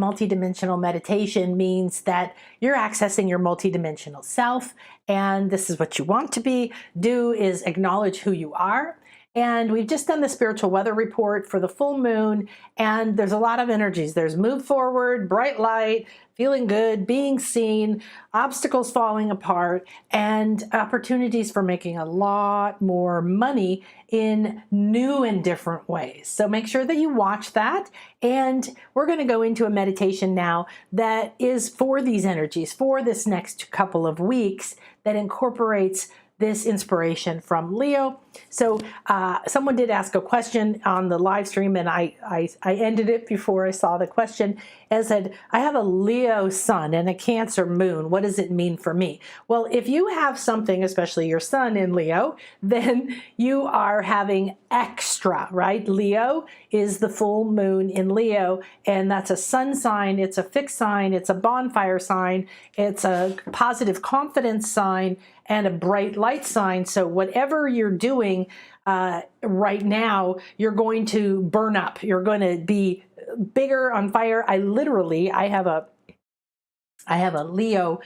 multidimensional meditation means that you're accessing your multidimensional self, and this is what you want to do is acknowledge who you are. And we've just done the spiritual weather report for the full moon, and there's a lot of energies. There's move forward, bright light, feeling good, being seen, obstacles falling apart, and opportunities for making a lot more money in new and different ways. So make sure that you watch that. And we're going to go into a meditation now that is for these energies, for this next couple of weeks, that incorporates this inspiration from Leo. So someone did ask a question on the live stream, and I ended it before I saw the question. It said, I have a Leo sun and a Cancer moon. What does it mean for me? Well, if you have something, especially your sun in Leo, then you are having extra, right? Leo is the full moon in Leo, and that's a sun sign. It's a fixed sign. It's a bonfire sign. It's a positive confidence sign and a bright light sign. So whatever you're doing right now, you're going to burn up. You're going to be bigger on fire. I have a Leo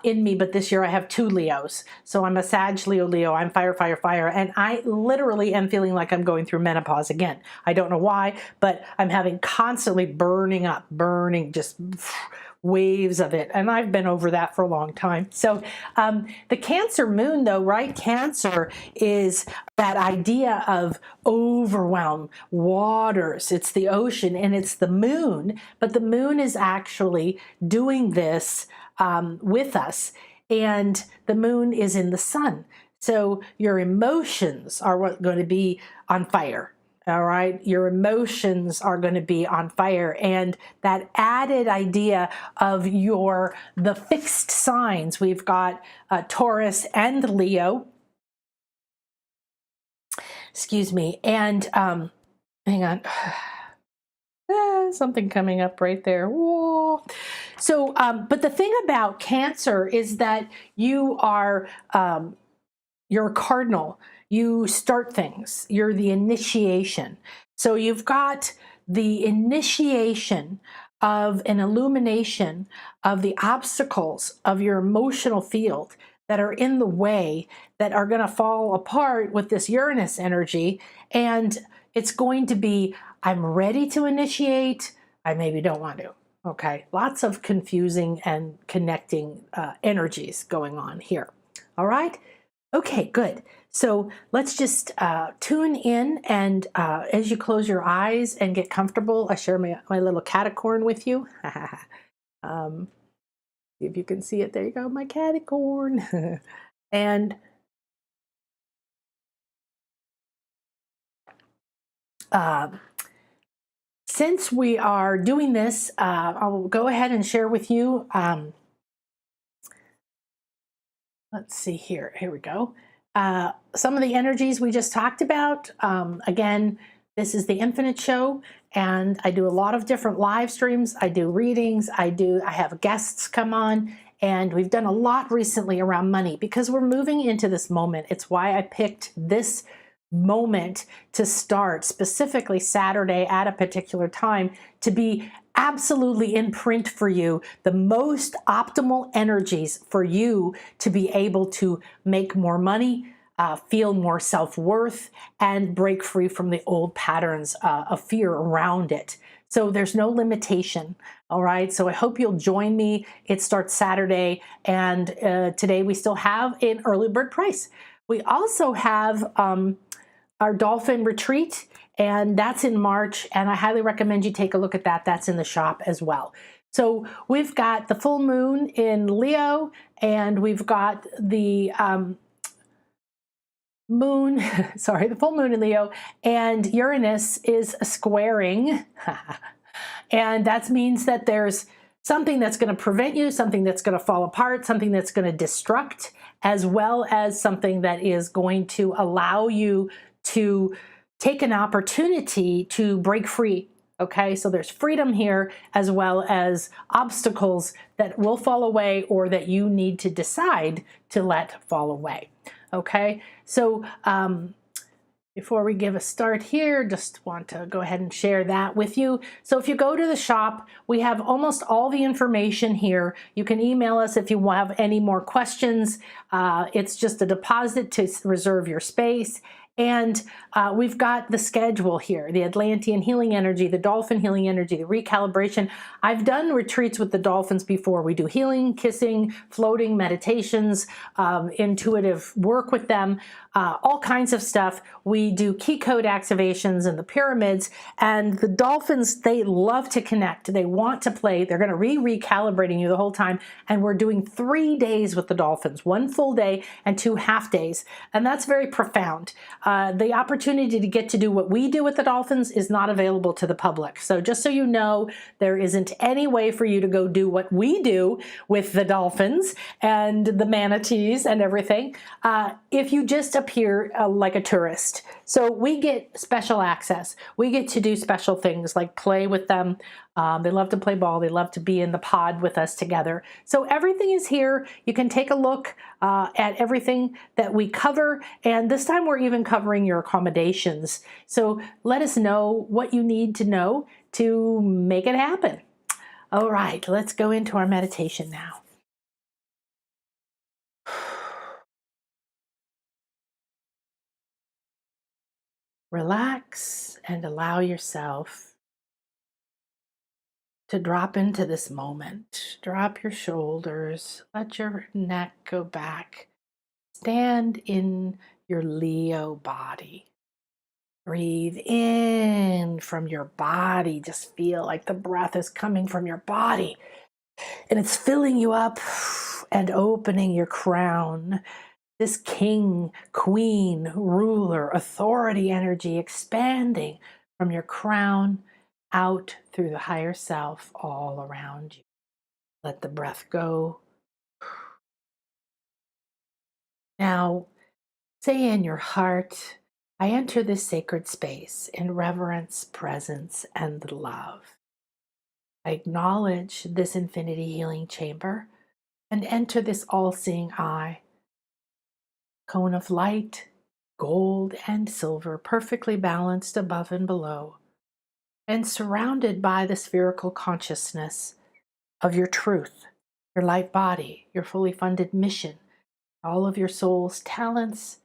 in me, but this year I have 2 Leos. So I'm a Sag Leo. I'm fire, fire, fire. And I literally am feeling like I'm going through menopause again. I don't know why, but I'm having constantly burning, just waves of it. And I've been over that for a long time. So the Cancer moon though, right? Cancer is that idea of overwhelm, waters. It's the ocean and it's the moon, but the moon is actually doing this with us, and the moon is in the sun. So your emotions are what's going to be on fire. All right, your emotions are going to be on fire, and that added idea of the fixed signs. We've got Taurus and Leo. Excuse me, and hang on. Something coming up right there. Whoa. So, but the thing about Cancer is that you're a cardinal. You start things. You're the initiation. So you've got the initiation of an illumination of the obstacles of your emotional field that are in the way, that are going to fall apart with this Uranus energy. And it's going to be, I'm ready to initiate. I maybe don't want to. Okay. Lots of confusing and connecting energies going on here. All right. Okay, good. So let's just tune in, and as you close your eyes and get comfortable, I share my little catacorn with you. See if you can see it. There you go, my catacorn. And since we are doing this, I'll go ahead and share with you. Let's see here. Here we go. Some of the energies we just talked about. Again, this is the Infinite Show, and I do a lot of different live streams. I do readings. I have guests come on, and we've done a lot recently around money because we're moving into this moment. It's why I picked this moment to start, specifically Saturday at a particular time, to be absolutely in print for you, the most optimal energies for you to be able to make more money, feel more self-worth, and break free from the old patterns of fear around it. So there's no limitation. All right. So I hope you'll join me. It starts Saturday, and today we still have an early bird price. We also have our dolphin retreat, and that's in March, and I highly recommend you take a look at that. That's in the shop as well. So we've got the full moon in Leo, and we've got the the full moon in Leo, and Uranus is squaring. And that means that there's something that's going to prevent you, something that's going to fall apart, something that's going to destruct, as well as something that is going to allow you to take an opportunity to break free. Okay, so there's freedom here, as well as obstacles that will fall away or that you need to decide to let fall away. Okay, so Before we give a start here, just want to go ahead and share that with you. So if you go to the shop, we have almost all the information here. You can email us if you have any more questions. It's just a deposit to reserve your space. And we've got the schedule here, the Atlantean healing energy, the dolphin healing energy, the recalibration. I've done retreats with the dolphins before. We do healing, kissing, floating, meditations, intuitive work with them, all kinds of stuff. We do key code activations in the pyramids, and the dolphins, they love to connect. They want to play. They're going to recalibrating you the whole time. And we're doing 3 days with the dolphins, 1 full day and 2 half days. And that's very profound. The opportunity to get to do what we do with the dolphins is not available to the public. So just so you know, there isn't any way for you to go do what we do with the dolphins and the manatees and everything if you just appear like a tourist. So we get special access. We get to do special things like play with them. They love to play ball. They love to be in the pod with us together. So everything is here. You can take a look at everything that we cover. And this time we're even covering your accommodations. So let us know what you need to know to make it happen. All right, let's go into our meditation now. Relax and allow yourself to drop into this moment. Drop your shoulders, let your neck go back. Stand in your Leo body. Breathe in from your body. Just feel like the breath is coming from your body and it's filling you up and opening your crown. This king, queen, ruler, authority energy expanding from your crown out through the higher self all around you. Let the breath go. Now, say in your heart, I enter this sacred space in reverence, presence, and love. I acknowledge this infinity healing chamber and enter this all-seeing eye. Cone of light, gold and silver, perfectly balanced above and below, and surrounded by the spherical consciousness of your truth, your light body, your fully funded mission, all of your soul's talents,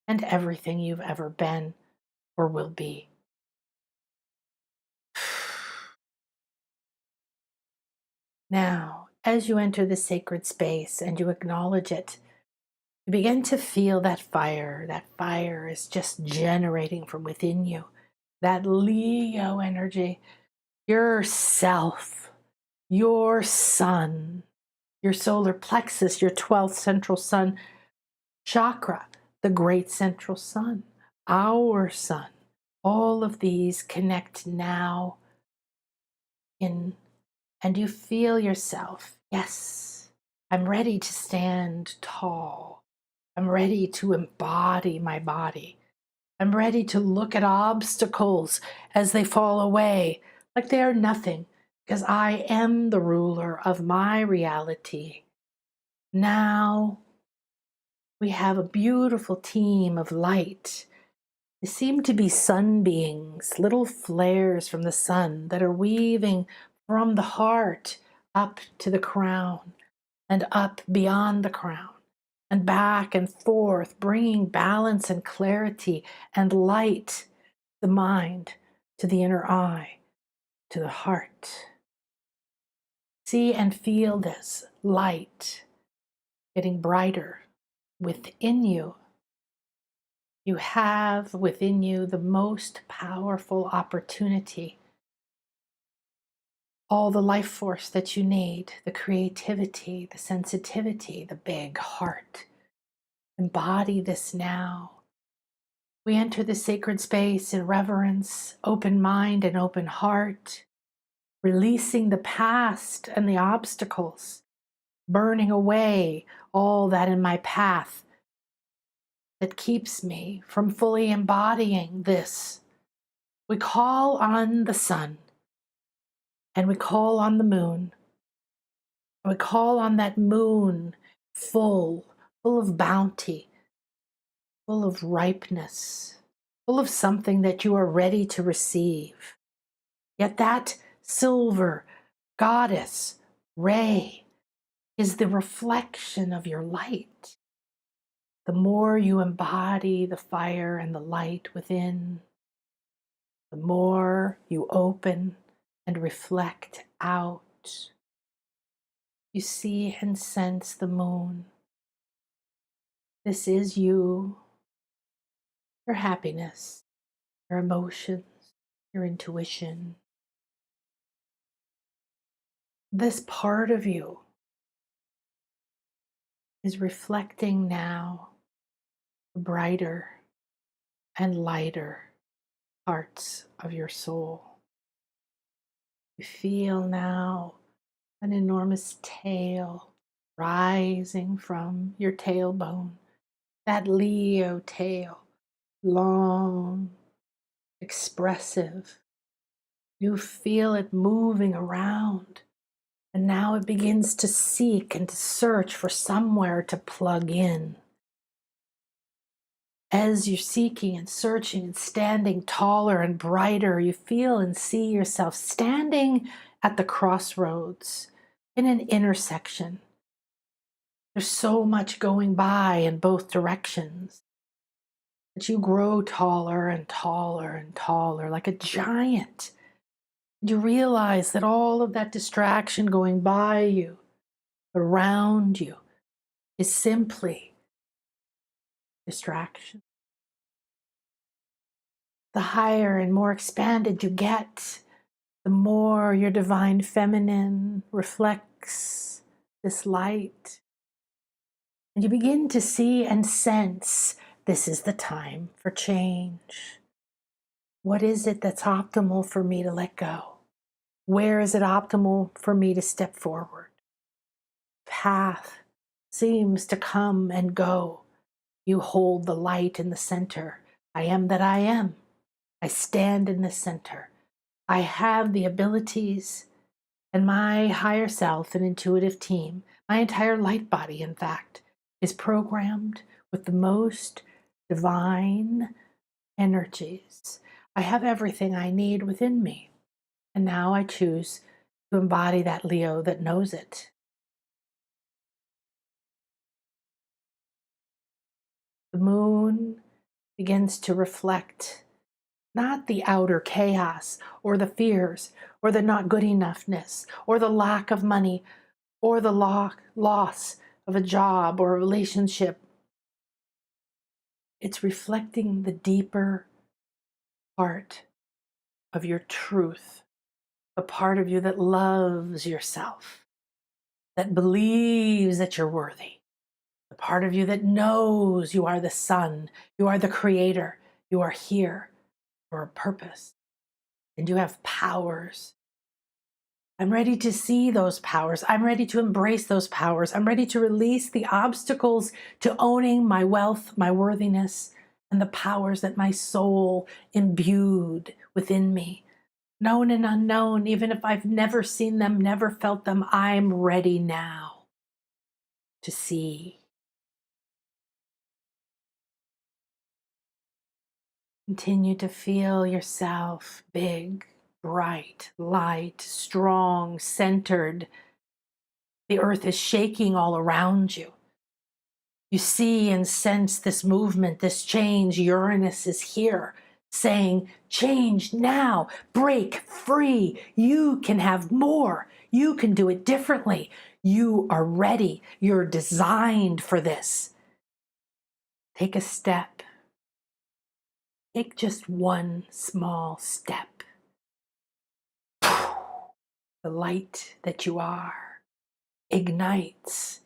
and everything you've ever been or will be. Now, as you enter this sacred space and you acknowledge it, you begin to feel that fire. That fire is just generating from within you. That Leo energy, your self, your sun, your solar plexus, your 12th central sun chakra, the great central sun, our sun. All of these connect now in, and you feel yourself. Yes, I'm ready to stand tall. I'm ready to embody my body. I'm ready to look at obstacles as they fall away like they are nothing, because I am the ruler of my reality. Now we have a beautiful team of light. They seem to be sun beings, little flares from the sun that are weaving from the heart up to the crown and up beyond the crown and back and forth, bringing balance and clarity and light, the mind to the inner eye, to the heart. See and feel this light getting brighter within you. You have within you the most powerful opportunity, all the life force that you need, the creativity, the sensitivity, the big heart. Embody this now. We enter the sacred space in reverence, open mind and open heart, releasing the past and the obstacles, burning away all that in my path that keeps me from fully embodying this. We call on the sun, and we call on the moon, and we call on that moon full of bounty, full of ripeness, full of something that you are ready to receive. Yet that silver goddess ray is the reflection of your light. The more you embody the fire and the light within, the more you open and reflect out. You see and sense the moon. This is you, your happiness, your emotions, your intuition. This part of you is reflecting now the brighter and lighter parts of your soul. You feel now an enormous tail rising from your tailbone, that Leo tail, long, expressive. You feel it moving around, and now it begins to seek and to search for somewhere to plug in. As you're seeking and searching and standing taller and brighter, you feel and see yourself standing at the crossroads in an intersection. There's so much going by in both directions that you grow taller and taller and taller like a giant. You realize that all of that distraction going by you, around you, is simply distraction. The higher and more expanded you get, the more your divine feminine reflects this light. And you begin to see and sense this is the time for change. What is it that's optimal for me to let go? Where is it optimal for me to step forward? Path seems to come and go. You hold the light in the center. I am that I am. I stand in the center. I have the abilities, and my higher self and intuitive team, my entire light body, in fact, is programmed with the most divine energies. I have everything I need within me. And now I choose to embody that Leo that knows it. The moon begins to reflect not the outer chaos or the fears or the not good enoughness or the lack of money or the loss of a job or a relationship. It's reflecting the deeper part of your truth, the part of you that loves yourself, that believes that you're worthy, the part of you that knows you are the sun, you are the creator, you are here for a purpose, and you have powers. I'm ready to see those powers. I'm ready to embrace those powers. I'm ready to release the obstacles to owning my wealth, my worthiness, and the powers that my soul imbued within me. Known and unknown, even if I've never seen them, never felt them, I'm ready now to see. Continue to feel yourself big, bright, light, strong, centered. The earth is shaking all around you. You see and sense this movement, this change. Uranus is here saying, change now, break free. You can have more. You can do it differently. You are ready. You're designed for this. Take a step. Take just one small step. The light that you are ignites.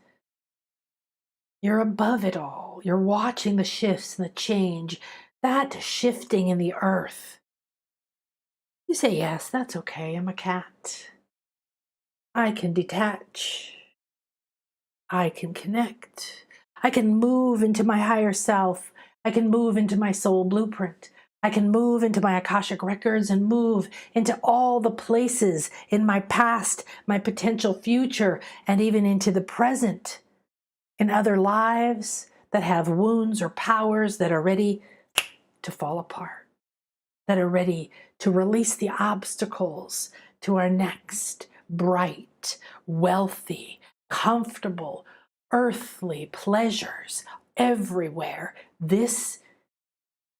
You're above it all. You're watching the shifts and the change, that shifting in the earth. You say, yes, that's okay. I'm a cat. I can detach. I can connect. I can move into my higher self. I can move into my soul blueprint. I can move into my Akashic records and move into all the places in my past, my potential future, and even into the present, in other lives that have wounds or powers that are ready to fall apart, that are ready to release the obstacles to our next bright, wealthy, comfortable, earthly pleasures everywhere. This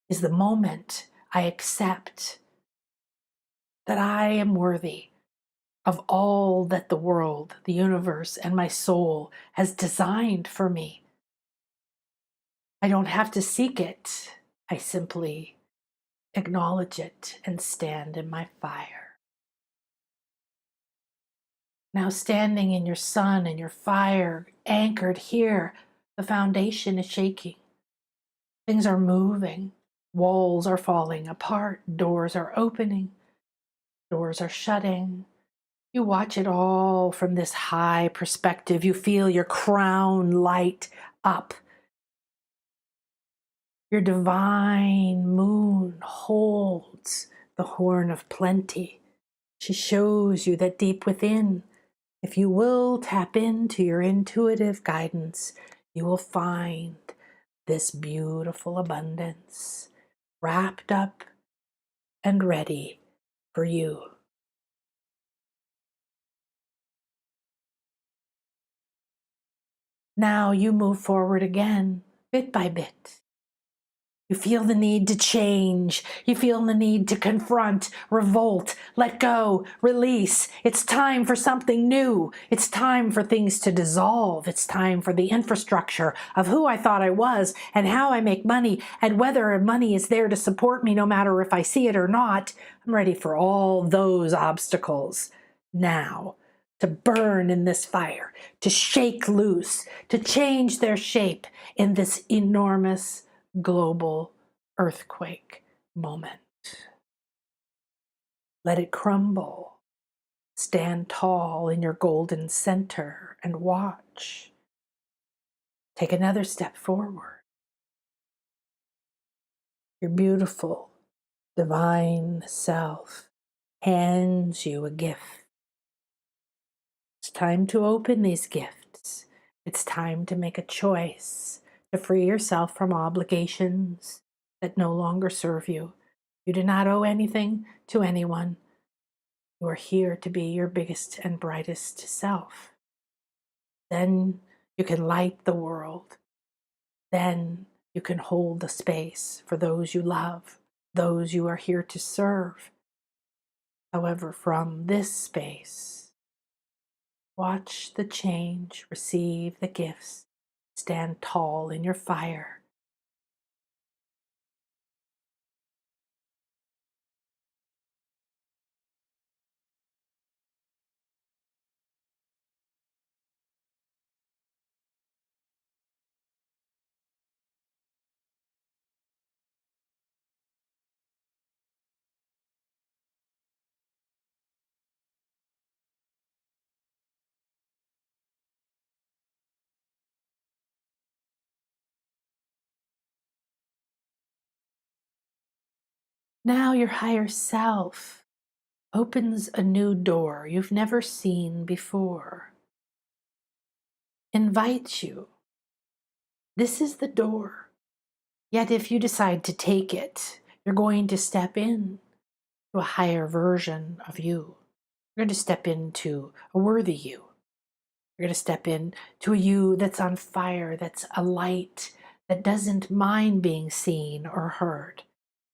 is the moment I accept that I am worthy of all that the world, the universe, and my soul has designed for me. I don't have to seek it. I simply acknowledge it and stand in my fire. Now, standing in your sun and your fire, anchored here, the foundation is shaking. Things are moving. Walls are falling apart. Doors are opening. Doors are shutting. You watch it all from this high perspective. You feel your crown light up. Your divine moon holds the horn of plenty. She shows you that deep within, if you will tap into your intuitive guidance, you will find this beautiful abundance wrapped up and ready for you. Now you move forward again, bit by bit. You feel the need to change. You feel the need to confront, revolt, let go, release. It's time for something new. It's time for things to dissolve. It's time for the infrastructure of who I thought I was and how I make money and whether money is there to support me no matter if I see it or not. I'm ready for all those obstacles now, to burn in this fire, to shake loose, to change their shape in this enormous global earthquake moment. Let it crumble. Stand tall in your golden center and watch. Take another step forward. Your beautiful, divine self hands you a gift. It's time to open these gifts. It's time to make a choice, to free yourself from obligations that no longer serve you. You do not owe anything to anyone. You are here to be your biggest and brightest self. Then you can light the world. Then you can hold the space for those you love, those you are here to serve. However, from this space, watch the change, receive the gifts, stand tall in your fire. Now your higher self opens a new door you've never seen before. Invites you. This is the door. Yet if you decide to take it, you're going to step in to a higher version of you. You're going to step into a worthy you. You're going to step into a you that's on fire, that's a light, that doesn't mind being seen or heard.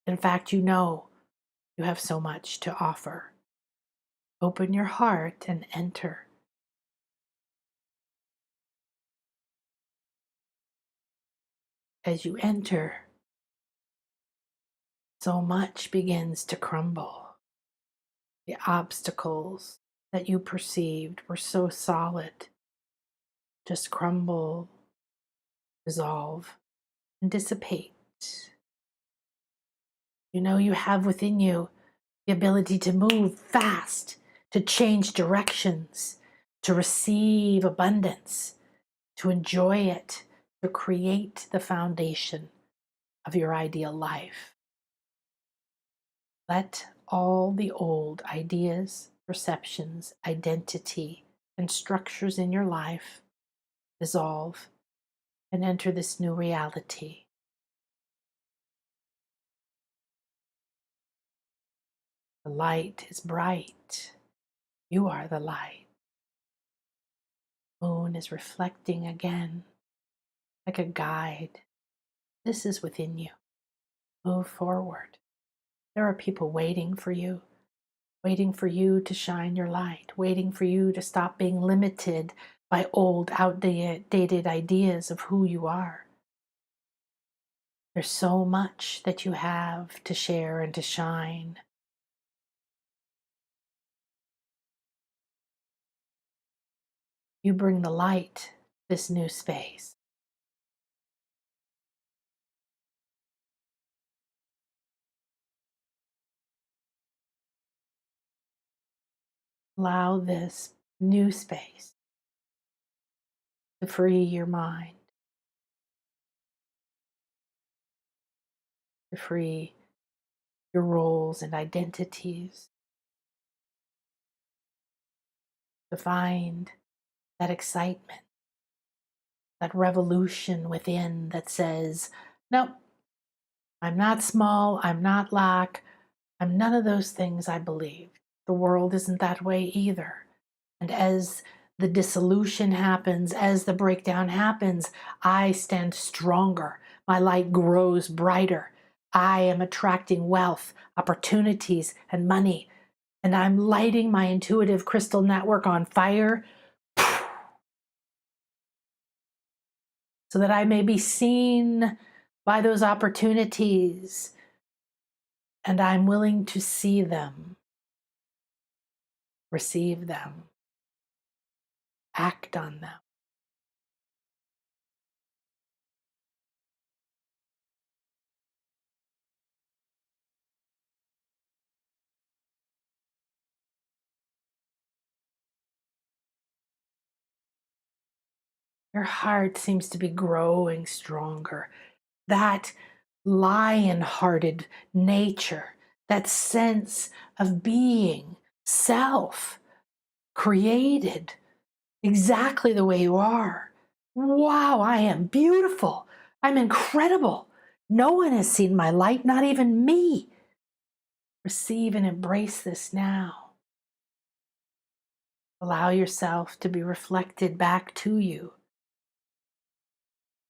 In fact, you know you have so much to offer. Open your heart and enter. As you enter, so much begins to crumble. The obstacles that you perceived were so solid just crumble, dissolve, and dissipate. You know you have within you the ability to move fast, to change directions, to receive abundance, to enjoy it, to create the foundation of your ideal life. Let all the old ideas, perceptions, identity, and structures in your life dissolve and enter this new reality. The light is bright. You are the light. Moon is reflecting again like a guide. This is within you. Move forward. There are people waiting for you to shine your light, waiting for you to stop being limited by old, outdated ideas of who you are. There's so much that you have to share and to shine. You bring the light, this new space. Allow this new space to free your mind, to free your roles and identities, to find that excitement, that revolution within that says, nope, I'm not small, I'm not lack, I'm none of those things I believe. The world isn't that way either. And as the dissolution happens, as the breakdown happens, I stand stronger. My light grows brighter. I am attracting wealth, opportunities, and money. And I'm lighting my intuitive crystal network on fire so that I may be seen by those opportunities. And I'm willing to see them, receive them, act on them. Your heart seems to be growing stronger. That lion-hearted nature, that sense of being self, created exactly the way you are. Wow, I am beautiful. I'm incredible. No one has seen my light, not even me. Receive and embrace this now. Allow yourself to be reflected back to you.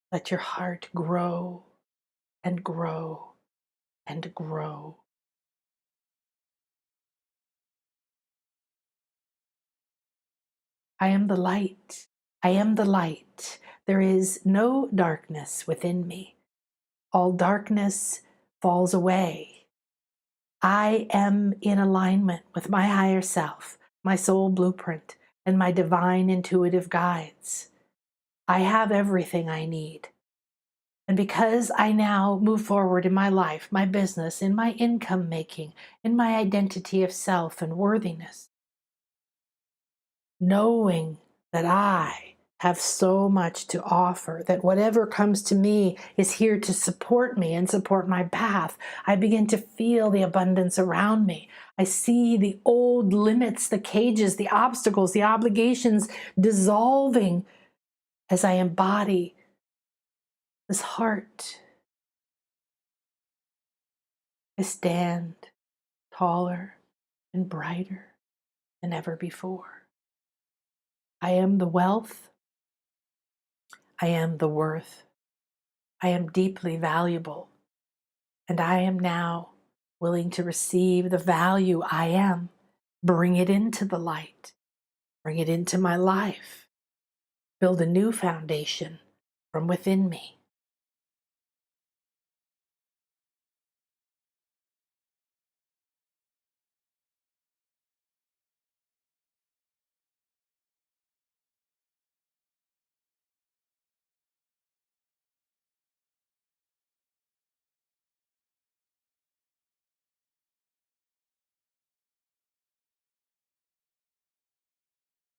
Let your heart grow and grow and grow. I am the light. I am the light. There is no darkness within me. All darkness falls away. I am in alignment with my higher self, my soul blueprint, and my divine intuitive guides. I have everything I need. And because I now move forward in my life, my business, in my income making, in my identity of self and worthiness, knowing that I have so much to offer, that whatever comes to me is here to support me and support my path, I begin to feel the abundance around me. I see the old limits, the cages, the obstacles, the obligations dissolving as I embody this heart. I stand taller and brighter than ever before. I am the wealth. I am the worth. I am deeply valuable. And I am now willing to receive the value I am, bring it into the light, bring it into my life, build a new foundation from within me.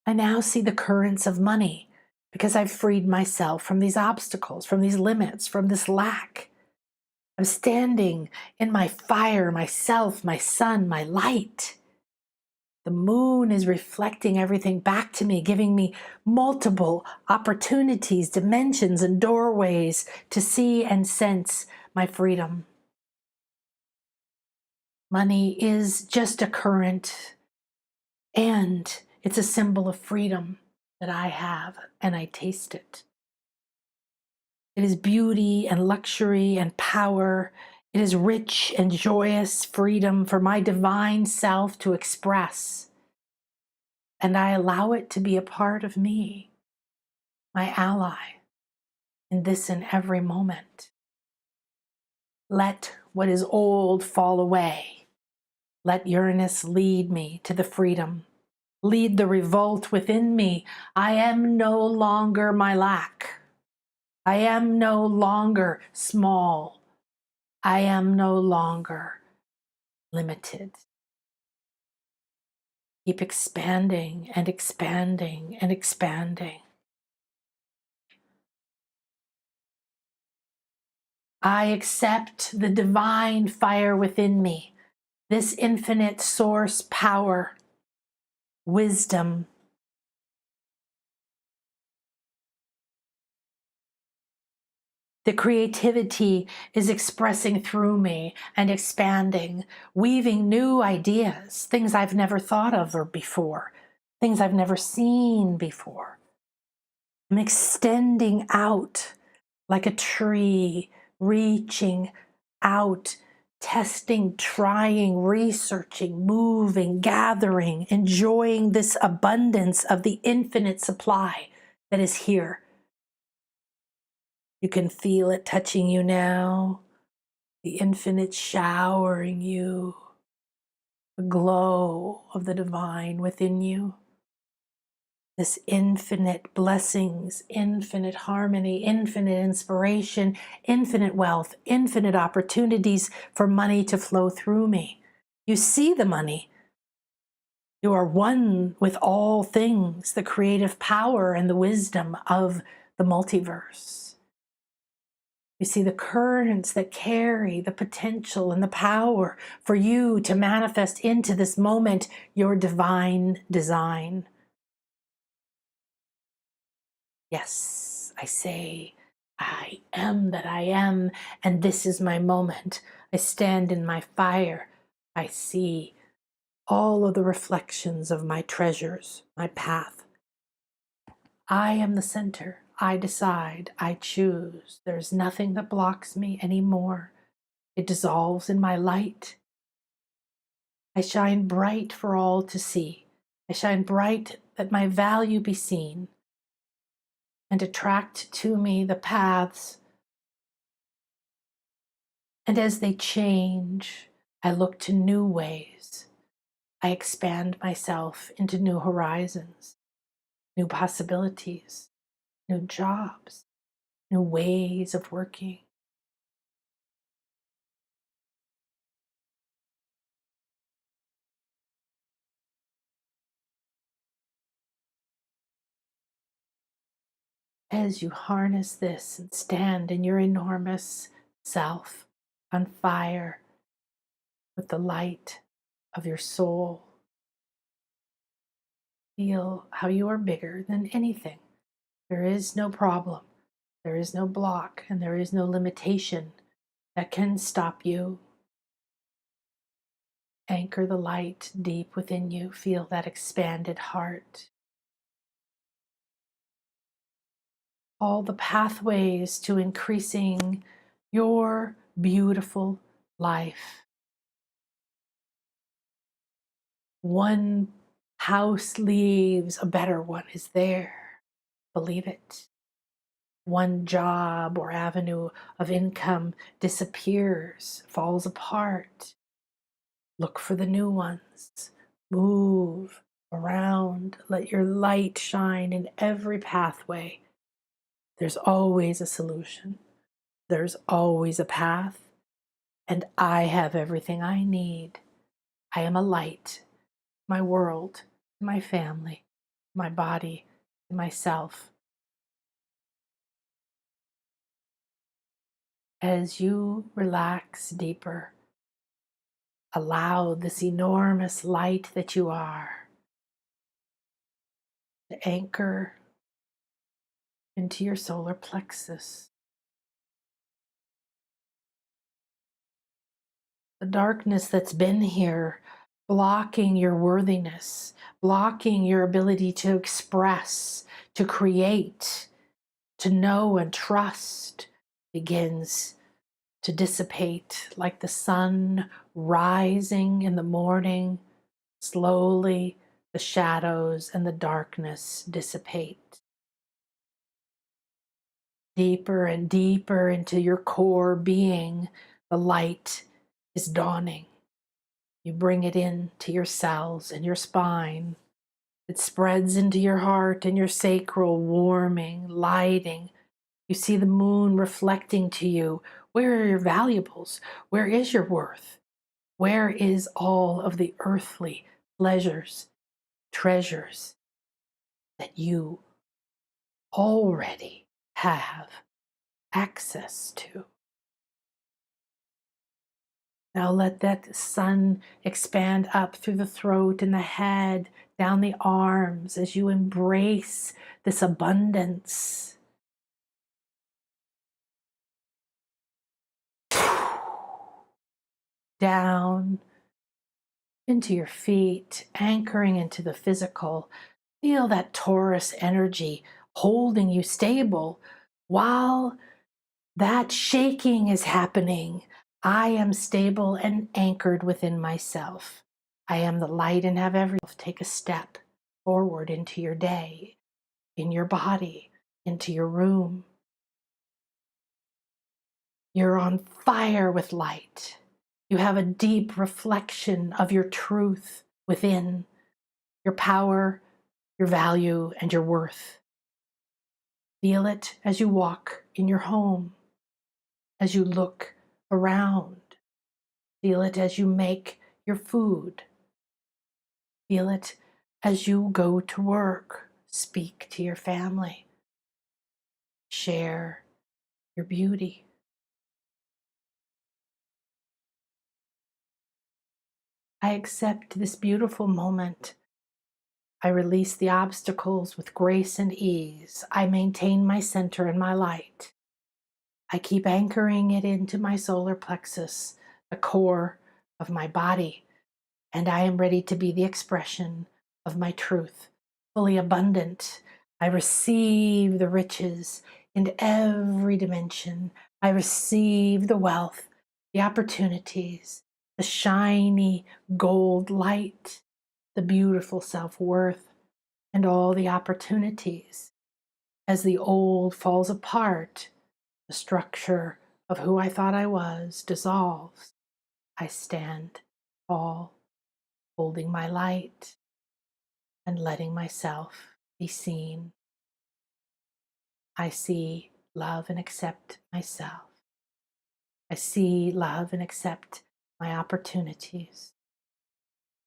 I now see the currents of money because I've freed myself from these obstacles, from these limits, from this lack. I'm standing in my fire, myself, my sun, my light. The moon is reflecting everything back to me, giving me multiple opportunities, dimensions, and doorways to see and sense my freedom. Money is just a current, and it's a symbol of freedom that I have, and I taste it. It is beauty and luxury and power. It is rich and joyous freedom for my divine self to express. And I allow it to be a part of me, my ally, in this and every moment. Let what is old fall away. Let Uranus lead me to the freedom. Lead the revolt within me. I am no longer my lack. I am no longer small. I am no longer limited. Keep expanding and expanding and expanding. I accept the divine fire within me, this infinite source power, wisdom. The creativity is expressing through me and expanding, weaving new ideas, things I've never thought of or before, things I've never seen before. I'm extending out like a tree, reaching out, testing, trying, researching, moving, gathering, enjoying this abundance of the infinite supply that is here. You can feel it touching you now, the infinite showering you, the glow of the divine within you. This infinite blessings, infinite harmony, infinite inspiration, infinite wealth, infinite opportunities for money to flow through me. You see the money. You are one with all things, the creative power and the wisdom of the multiverse. You see the currents that carry the potential and the power for you to manifest into this moment your divine design. Yes, I say, I am that I am, and this is my moment. I stand in my fire. I see all of the reflections of my treasures, my path. I am the center. I decide. I choose. There's nothing that blocks me anymore. It dissolves in my light. I shine bright for all to see. I shine bright that my value be seen, and attract to me the paths. And as they change, I look to new ways. I expand myself into new horizons, new possibilities, new jobs, new ways of working. As you harness this and stand in your enormous self on fire with the light of your soul, feel how you are bigger than anything. There is no problem, there is no block, and there is no limitation that can stop you. Anchor the light deep within you. Feel that expanded heart. All the pathways to increasing your beautiful life. One house leaves, a better one is there. Believe it. One job or avenue of income disappears, falls apart. Look for the new ones. Move around. Let your light shine in every pathway. There's always a solution. There's always a path. And I have everything I need. I am a light. My world, my family, my body, myself. As you relax deeper, allow this enormous light that you are to anchor into your solar plexus. the darkness that's been here, blocking your worthiness, blocking your ability to express, to create, to know and trust, begins to dissipate like the sun rising in the morning. Slowly, the shadows and the darkness dissipate. Deeper and deeper into your core being, the light is dawning. You bring it into your cells and your spine. It spreads into your heart and your sacral, warming, lighting. You see the moon reflecting to you. Where are your valuables? Where is your worth? Where is all of the earthly pleasures, treasures that you already have access to? Now let that sun expand up through the throat and the head, down the arms as you embrace this abundance. Down into your feet, anchoring into the physical. Feel that Taurus energy holding you stable while that shaking is happening. I am stable and anchored within myself. I am the light and have everything. Take a step forward into your day, in your body, into your room. You're on fire with light. You have a deep reflection of your truth within, your power, your value, and your worth. Feel it as you walk in your home, as you look around. Feel it as you make your food. Feel it as you go to work, speak to your family, share your beauty. I accept this beautiful moment. I release the obstacles with grace and ease. I maintain my center and my light. I keep anchoring it into my solar plexus, the core of my body, and I am ready to be the expression of my truth, fully abundant. I receive the riches in every dimension. I receive the wealth, the opportunities, the shiny gold light, the beautiful self-worth, and all the opportunities. As the old falls apart, the structure of who I thought I was dissolves. I stand tall, holding my light and letting myself be seen. I see, love, and accept myself. I see, love, and accept my opportunities.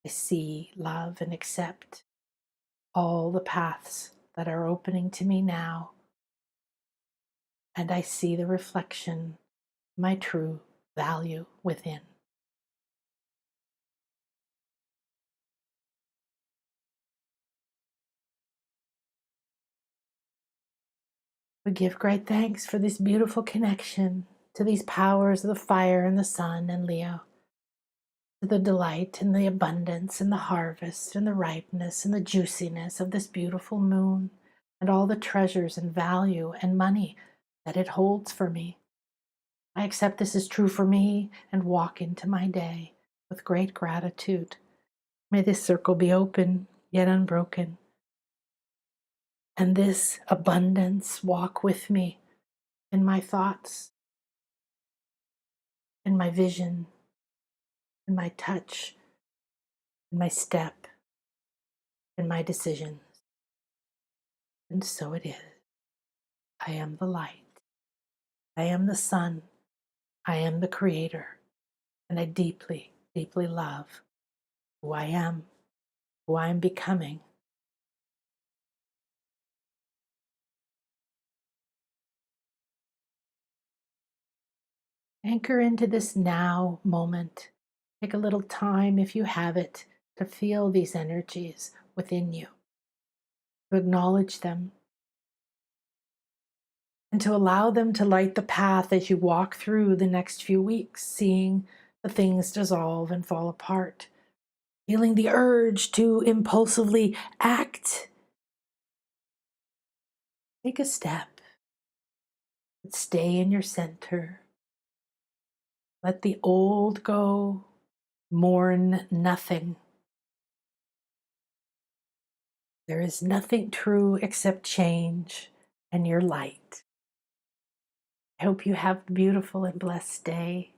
I see, love, and accept all the paths that are opening to me now. And I see the reflection of my true value within. We give great thanks for this beautiful connection to these powers of the fire and the sun and Leo, to the delight and the abundance and the harvest and the ripeness and the juiciness of this beautiful moon and all the treasures and value and money that it holds for me. I accept this is true for me and walk into my day with great gratitude. May this circle be open yet unbroken, and this abundance walk with me in my thoughts, in my vision, in my touch, in my step, in my decisions. And so it is. I am the light. I am the sun. I am the creator. And I deeply, deeply love who I am, who I am becoming. Anchor into this now moment. Take a little time, if you have it, to feel these energies within you, to acknowledge them, and to allow them to light the path as you walk through the next few weeks, seeing the things dissolve and fall apart. Feeling the urge to impulsively act. Take a step. Stay in your center. Let the old go. Mourn nothing. There is nothing true except change and your light. I hope you have a beautiful and blessed day.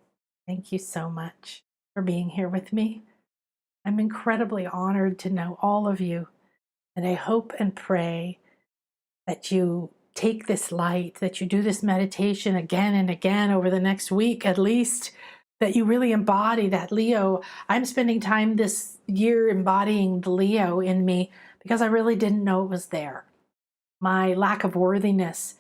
Thank you so much for being here with me. I'm incredibly honored to know all of you, and I hope and pray that you take this light, that you do this meditation again and again over the next week at least, that you really embody that Leo. I'm spending time this year embodying the Leo in me because I really didn't know it was there. My lack of worthiness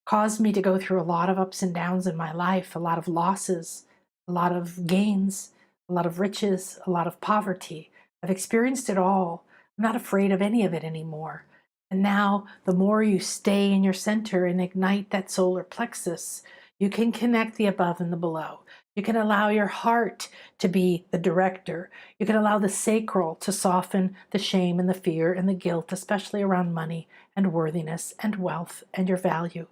caused me to go through a lot of ups and downs in my life, a lot of losses, a lot of gains, a lot of riches, a lot of poverty. I've experienced it all. I'm not afraid of any of it anymore. And now, the more you stay in your center and ignite that solar plexus, you can connect the above and the below. You can allow your heart to be the director. You can allow the sacral to soften the shame and the fear and the guilt, especially around money and worthiness and wealth and your value.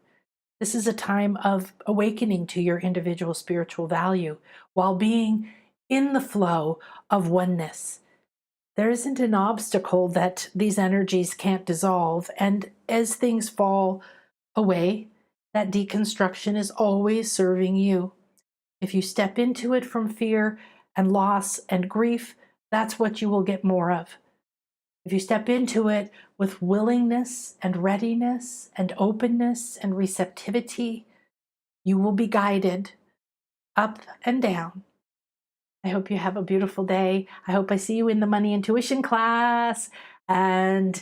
This is a time of awakening to your individual spiritual value while being in the flow of oneness. There isn't an obstacle that these energies can't dissolve, and as things fall away, that deconstruction is always serving you. If you step into it from fear and loss and grief, that's what you will get more of. If you step into it with willingness and readiness and openness and receptivity, you will be guided up and down. I hope you have a beautiful day. I hope I see you in the Money Intuition class. And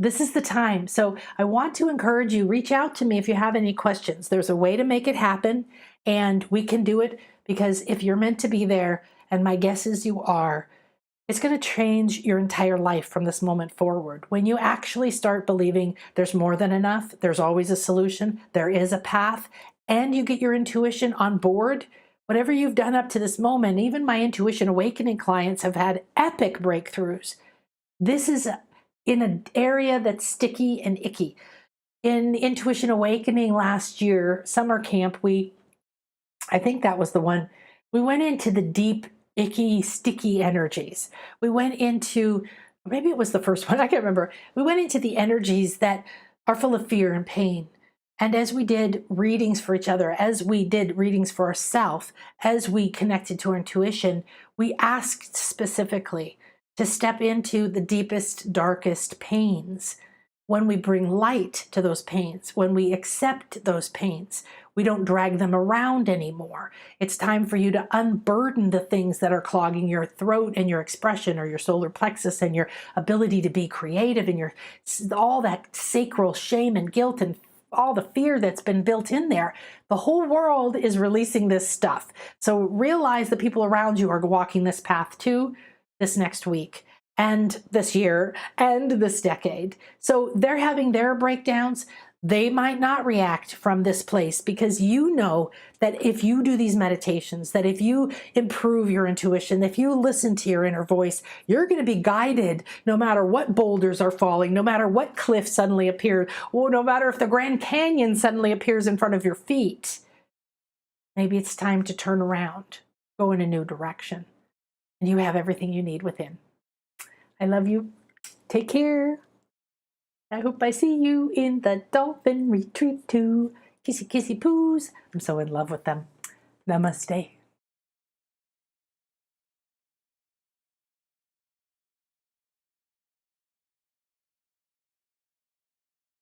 this is the time. So I want to encourage you, reach out to me if you have any questions. There's a way to make it happen, and we can do it because if you're meant to be there, and my guess is you are, it's going to change your entire life from this moment forward. When you actually start believing there's more than enough, there's always a solution, there is a path, and you get your intuition on board, whatever you've done up to this moment, even my Intuition Awakening clients have had epic breakthroughs. This is in an area that's sticky and icky. In Intuition Awakening last year, summer camp, I think that was the one, we went into the deep, icky, sticky energies. We went into, maybe it was the first one, I can't remember. We went into the energies that are full of fear and pain. And as we did readings for each other, as we did readings for ourselves, as we connected to our intuition, we asked specifically to step into the deepest, darkest pains. When we bring light to those pains, when we accept those pains, we don't drag them around anymore. It's time for you to unburden the things that are clogging your throat and your expression or your solar plexus and your ability to be creative and your all that sacral shame and guilt and all the fear that's been built in there. The whole world is releasing this stuff. So realize the people around you are walking this path too this next week and this year and this decade. So they're having their breakdowns. They might not react from this place because you know that if you do these meditations, that if you improve your intuition, if you listen to your inner voice, you're going to be guided no matter what boulders are falling, no matter what cliff suddenly appeared, or no matter if the Grand Canyon suddenly appears in front of your feet. Maybe it's time to turn around, go in a new direction, and you have everything you need within. I love you. Take care. I hope I see you in the dolphin retreat too. Kissy, kissy poos. I'm so in love with them. Namaste.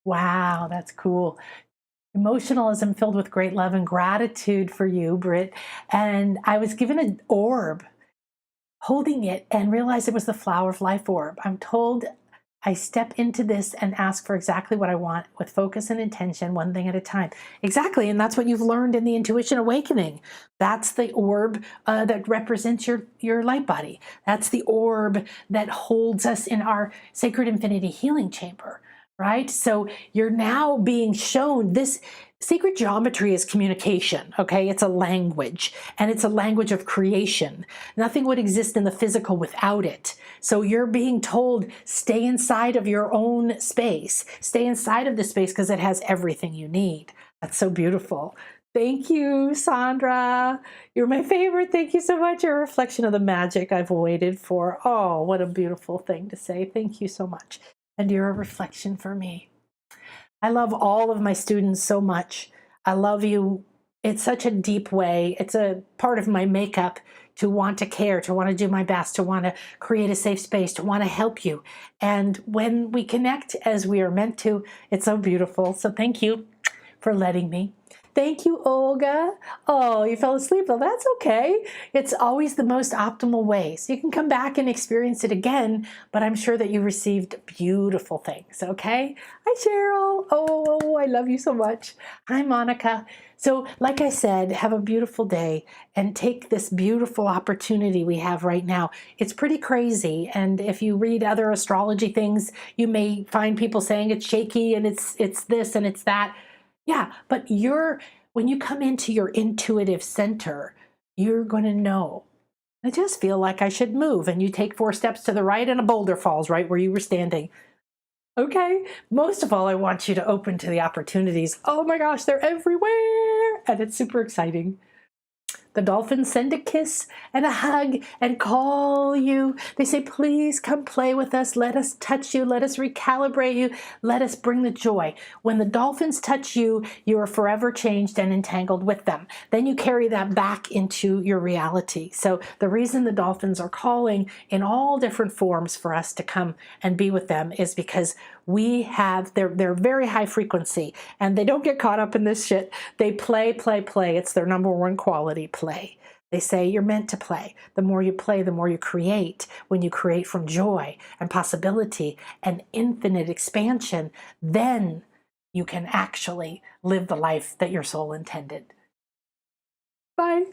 Wow, that's cool. Emotionalism filled with great love and gratitude for you, Britt. And I was given an orb, holding it, and realized it was the Flower of Life orb. I'm told I step into this and ask for exactly what I want with focus and intention, one thing at a time. Exactly, and that's what you've learned in the Intuition Awakening. That's the orb that represents your light body. That's the orb that holds us in our Sacred Infinity Healing Chamber. right? So you're now being shown this. Sacred geometry is communication, okay? It's a language, and it's a language of creation. Nothing would exist in the physical without it. So you're being told, stay inside of your own space. Stay inside of the space because it has everything you need. That's so beautiful. Thank you, Sandra. You're my favorite. Thank you so much. You're a reflection of the magic I've waited for. Oh, what a beautiful thing to say. Thank you so much. And you're a reflection for me. I love all of my students so much. I love you in such a deep way. It's a part of my makeup to want to care, to want to do my best, to want to create a safe space, to want to help you. And when we connect as we are meant to, it's so beautiful. So thank you for letting me. Thank you, Olga. Oh, you fell asleep. Well, that's okay. It's always the most optimal way. So you can come back and experience it again, but I'm sure that you received beautiful things, okay? Hi, Cheryl. Oh, I love you so much. Hi, Monica. So like I said, have a beautiful day and take this beautiful opportunity we have right now. It's pretty crazy. And if you read other astrology things, you may find people saying it's shaky and it's this and it's that. Yeah, but when you come into your intuitive center, you're going to know. I just feel like I should move. And you take 4 steps to the right and a boulder falls right where you were standing. Okay, most of all, I want you to open to the opportunities. Oh my gosh, they're everywhere. And it's super exciting. The dolphins send a kiss and a hug and call you. They say, please come play with us. Let us touch you. Let us recalibrate you. Let us bring the joy. When the dolphins touch you, you are forever changed and entangled with them. Then you carry that back into your reality. So the reason the dolphins are calling in all different forms for us to come and be with them is because they're very high frequency and they don't get caught up in this shit. They play. It's their number one quality, play. They say you're meant to play. The more you play, the more you create. When you create from joy and possibility and infinite expansion, then you can actually live the life that your soul intended. Bye.